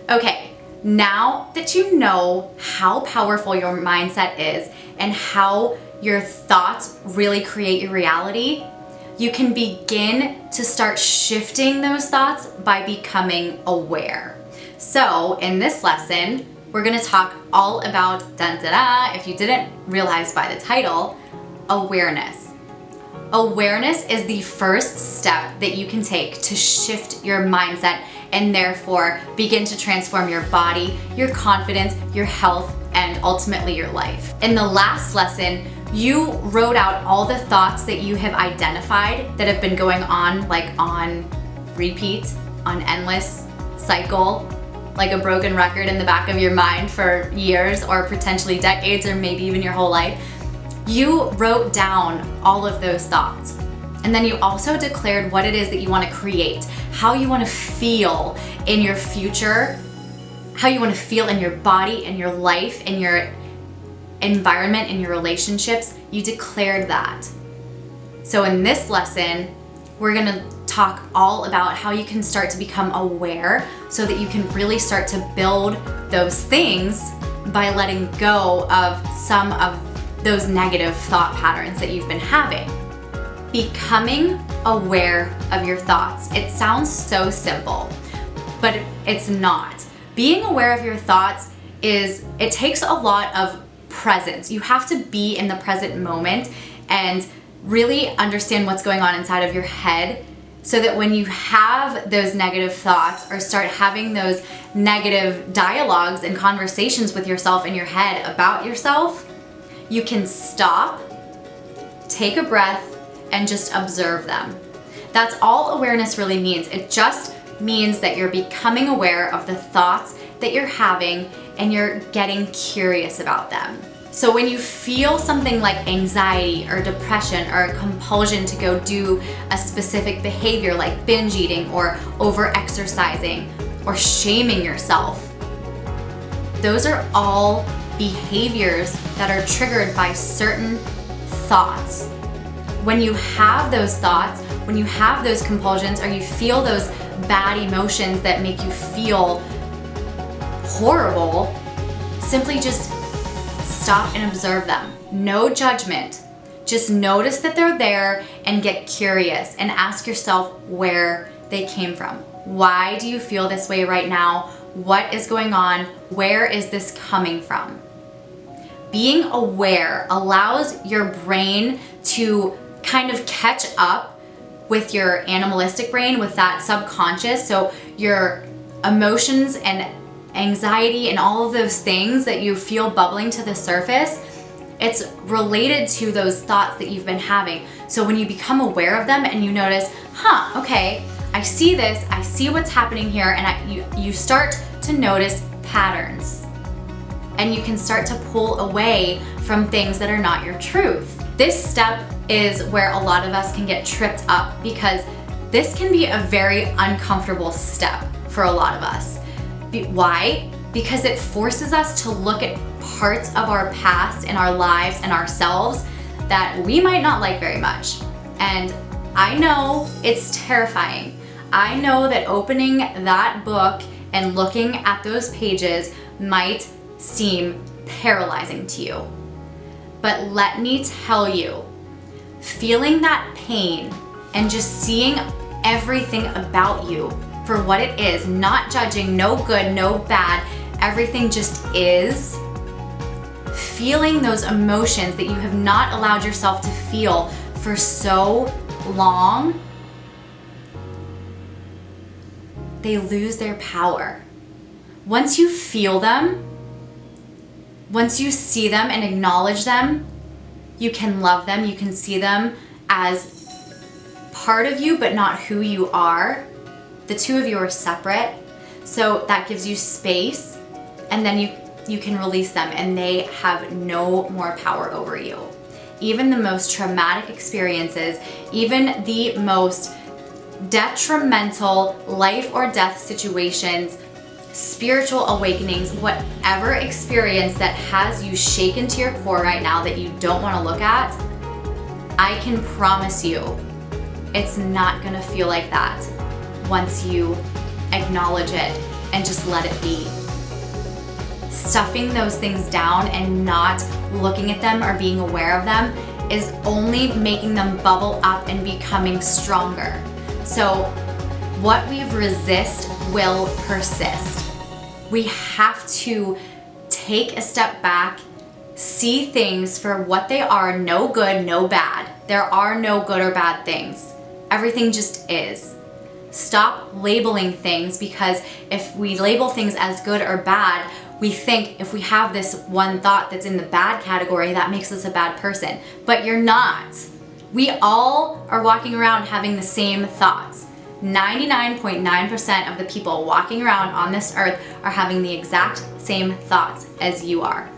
Okay, now that you know how powerful your mindset is and how your thoughts really create your reality, you can begin to start shifting those thoughts by becoming aware. So in this lesson, we're gonna talk all about, if you didn't realize by the title, awareness. Awareness is the first step that you can take to shift your mindset and therefore begin to transform your body, your confidence, your health, and ultimately your life. In the last lesson, you wrote out all the thoughts that you have identified that have been going on, like on repeat, on endless cycle, like a broken record in the back of your mind for years or potentially decades or maybe even your whole life. You wrote down all of those thoughts. And then you also declared what it is that you want to create, how you want to feel in your future, how you want to feel in your body, in your life, in your environment, in your relationships. You declared that. So in this lesson, we're going to talk all about how you can start to become aware so that you can really start to build those things by letting go of some of those negative thought patterns that you've been having. Becoming aware of your thoughts. It sounds so simple, but it's not. Being aware of your thoughts it takes a lot of presence. You have to be in the present moment and really understand what's going on inside of your head so that when you have those negative thoughts or start having those negative dialogues and conversations with yourself in your head about yourself, you can stop, take a breath, and just observe them. That's all awareness really means. It just means that you're becoming aware of the thoughts that you're having and you're getting curious about them. So when you feel something like anxiety or depression or a compulsion to go do a specific behavior like binge eating or over-exercising or shaming yourself, those are all behaviors that are triggered by certain thoughts. When you have those thoughts, when you have those compulsions, or you feel those bad emotions that make you feel horrible, simply just stop and observe them. No judgment. Just notice that they're there and get curious and ask yourself where they came from. Why do you feel this way right now? What is going on? Where is this coming from? Being aware allows your brain to kind of catch up with your animalistic brain, with that subconscious. So your emotions and anxiety and all of those things that you feel bubbling to the surface, it's related to those thoughts that you've been having. So when you become aware of them and you notice, okay, I see this, I see what's happening here, and you start to notice patterns. And you can start to pull away from things that are not your truth. This step is where a lot of us can get tripped up because this can be a very uncomfortable step for a lot of us. Why? Because it forces us to look at parts of our past and our lives and ourselves that we might not like very much. And I know it's terrifying. I know that opening that book and looking at those pages might seem paralyzing to you. But let me tell you, feeling that pain and just seeing everything about you for what it is, not judging, no good, no bad, everything just is, feeling those emotions that you have not allowed yourself to feel for so long, they lose their power. Once you feel them, once you see them and acknowledge them, you can love them, you can see them as part of you, but not who you are. The two of you are separate, so that gives you space, and then you can release them and they have no more power over you. Even the most traumatic experiences, even the most detrimental life or death situations, spiritual awakenings, whatever experience that has you shaken to your core right now that you don't want to look at, I can promise you it's not going to feel like that once you acknowledge it and just let it be. Stuffing those things down and not looking at them or being aware of them is only making them bubble up and becoming stronger. So what we resist will persist. We have to take a step back, see things for what they are, no good, no bad. There are no good or bad things. Everything just is. Stop labeling things, because if we label things as good or bad, we think if we have this one thought that's in the bad category, that makes us a bad person. But you're not. We all are walking around having the same thoughts. 99.9% of the people walking around on this earth are having the exact same thoughts as you are.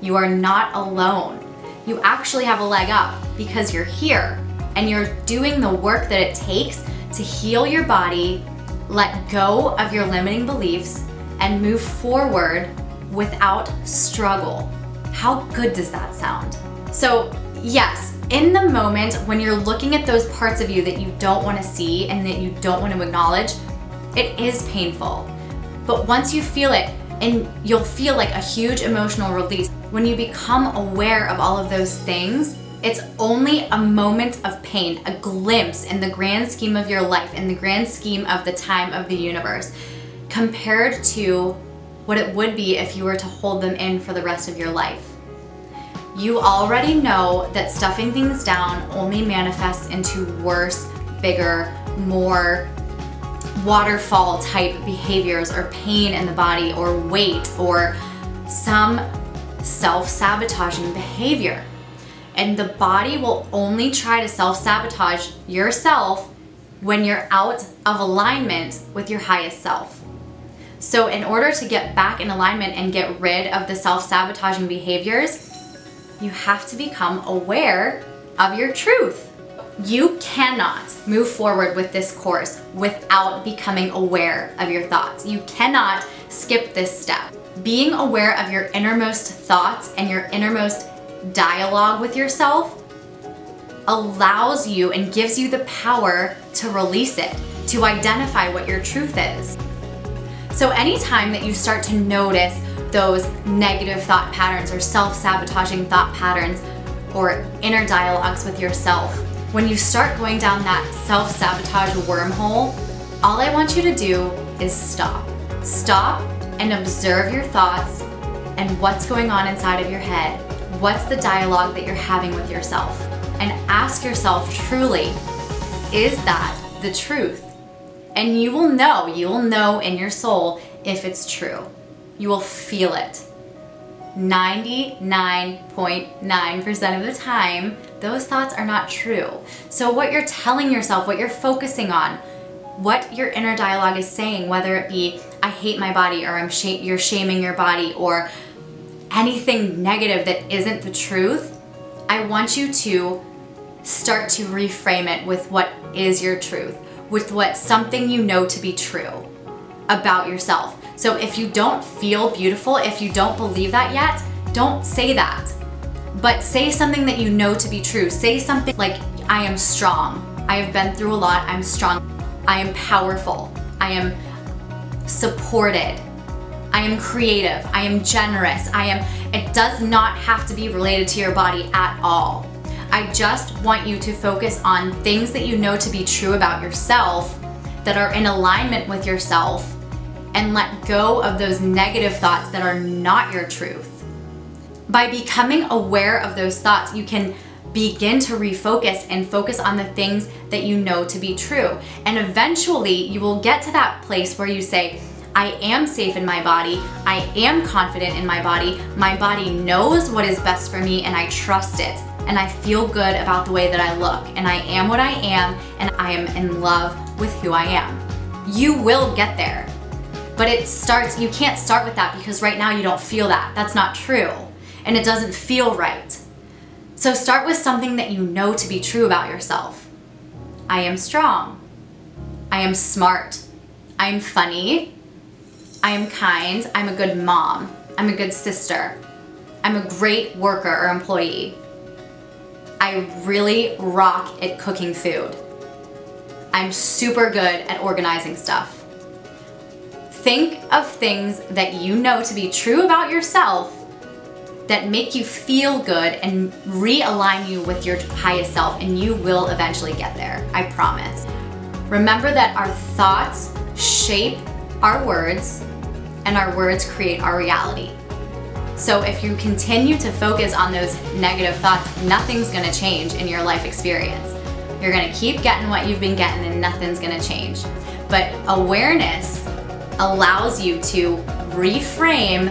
You are not alone. You actually have a leg up because you're here and you're doing the work that it takes to heal your body, let go of your limiting beliefs, and move forward without struggle. How good does that sound? So yes, in the moment when you're looking at those parts of you that you don't want to see and that you don't want to acknowledge, it is painful. But once you feel it, and you'll feel like a huge emotional release, when you become aware of all of those things, it's only a moment of pain, a glimpse in the grand scheme of your life, in the grand scheme of the time of the universe, compared to what it would be if you were to hold them in for the rest of your life. You already know that stuffing things down only manifests into worse, bigger, more waterfall type behaviors, or pain in the body, or weight, or some self-sabotaging behavior. And the body will only try to self-sabotage yourself when you're out of alignment with your highest self. So in order to get back in alignment and get rid of the self-sabotaging behaviors, you have to become aware of your truth. You cannot move forward with this course without becoming aware of your thoughts. You cannot skip this step. Being aware of your innermost thoughts and your innermost dialogue with yourself allows you and gives you the power to release it, to identify what your truth is. So anytime that you start to notice those negative thought patterns or self-sabotaging thought patterns or inner dialogues with yourself, when you start going down that self-sabotage wormhole, all I want you to do is stop. Stop and observe your thoughts and what's going on inside of your head. What's the dialogue that you're having with yourself? And ask yourself truly, is that the truth? And you will know in your soul if it's true. You will feel it. 99.9% of the time, those thoughts are not true. So what you're telling yourself, what you're focusing on, what your inner dialogue is saying, whether it be, I hate my body, or you're shaming your body, or anything negative that isn't the truth, I want you to start to reframe it with what is your truth, with what something you know to be true about yourself. So if you don't feel beautiful, if you don't believe that yet, don't say that. But say something that you know to be true. Say something like, I am strong. I have been through a lot. I'm strong. I am powerful. I am supported. I am creative. I am generous. It does not have to be related to your body at all. I just want you to focus on things that you know to be true about yourself, that are in alignment with yourself, and let go of those negative thoughts that are not your truth. By becoming aware of those thoughts, you can begin to refocus and focus on the things that you know to be true. And eventually you will get to that place where you say, I am safe in my body, I am confident in my body knows what is best for me, and I trust it, and I feel good about the way that I look, and I am what I am, and I am in love with who I am. You will get there, but you can't start with that because right now you don't feel that. That's not true, and it doesn't feel right. So start with something that you know to be true about yourself. I am strong. I am smart. I am funny. I am kind. I'm a good mom. I'm a good sister. I'm a great worker or employee. I really rock at cooking food. I'm super good at organizing stuff. Think of things that you know to be true about yourself that make you feel good and realign you with your highest self, and you will eventually get there, I promise. Remember that our thoughts shape our words, and our words create our reality. So if you continue to focus on those negative thoughts, nothing's gonna change in your life experience. You're gonna keep getting what you've been getting and nothing's gonna change. But awareness allows you to reframe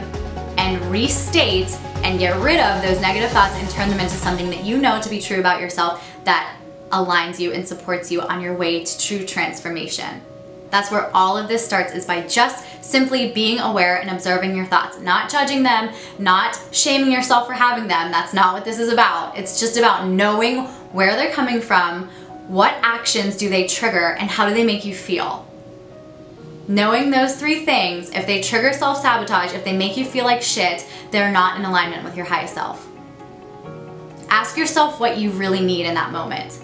and restate and get rid of those negative thoughts and turn them into something that you know to be true about yourself that aligns you and supports you on your way to true transformation. That's where all of this starts, is by just simply being aware and observing your thoughts, not judging them, not shaming yourself for having them. That's not what this is about. It's just about knowing where they're coming from, what actions do they trigger, and how do they make you feel. Knowing those three things, if they trigger self-sabotage, if they make you feel like shit, they're not in alignment with your highest self. Ask yourself what you really need in that moment.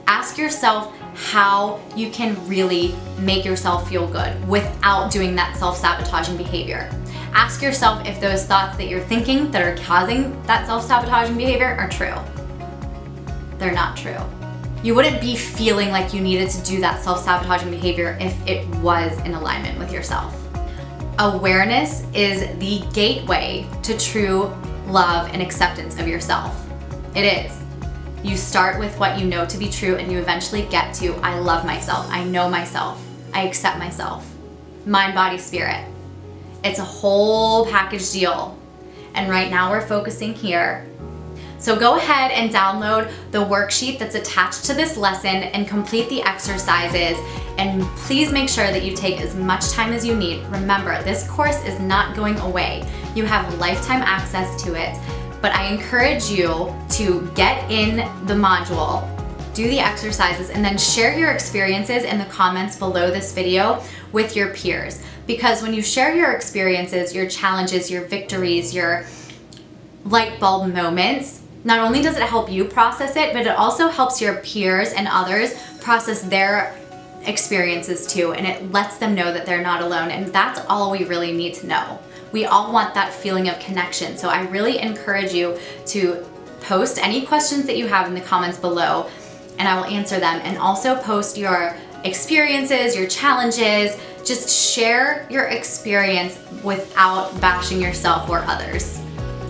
Ask yourself how you can really make yourself feel good without doing that self-sabotaging behavior. Ask yourself if those thoughts that you're thinking that are causing that self-sabotaging behavior are true. They're not true. You wouldn't be feeling like you needed to do that self-sabotaging behavior if it was in alignment with yourself. Awareness is the gateway to true love and acceptance of yourself. It is. You start with what you know to be true, and you eventually get to, I love myself, I know myself, I accept myself. Mind, body, spirit. It's a whole package deal. And right now we're focusing here. So go ahead and download the worksheet that's attached to this lesson and complete the exercises. And please make sure that you take as much time as you need. Remember, this course is not going away. You have lifetime access to it. But I encourage you to get in the module, do the exercises, and then share your experiences in the comments below this video with your peers. Because when you share your experiences, your challenges, your victories, your light bulb moments, not only does it help you process it, but it also helps your peers and others process their experiences too, and it lets them know that they're not alone, and that's all we really need to know. We all want that feeling of connection, so I really encourage you to post any questions that you have in the comments below, and I will answer them, and also post your experiences, your challenges. Just share your experience without bashing yourself or others.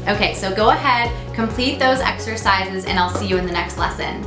Okay, so go ahead, complete those exercises, and I'll see you in the next lesson.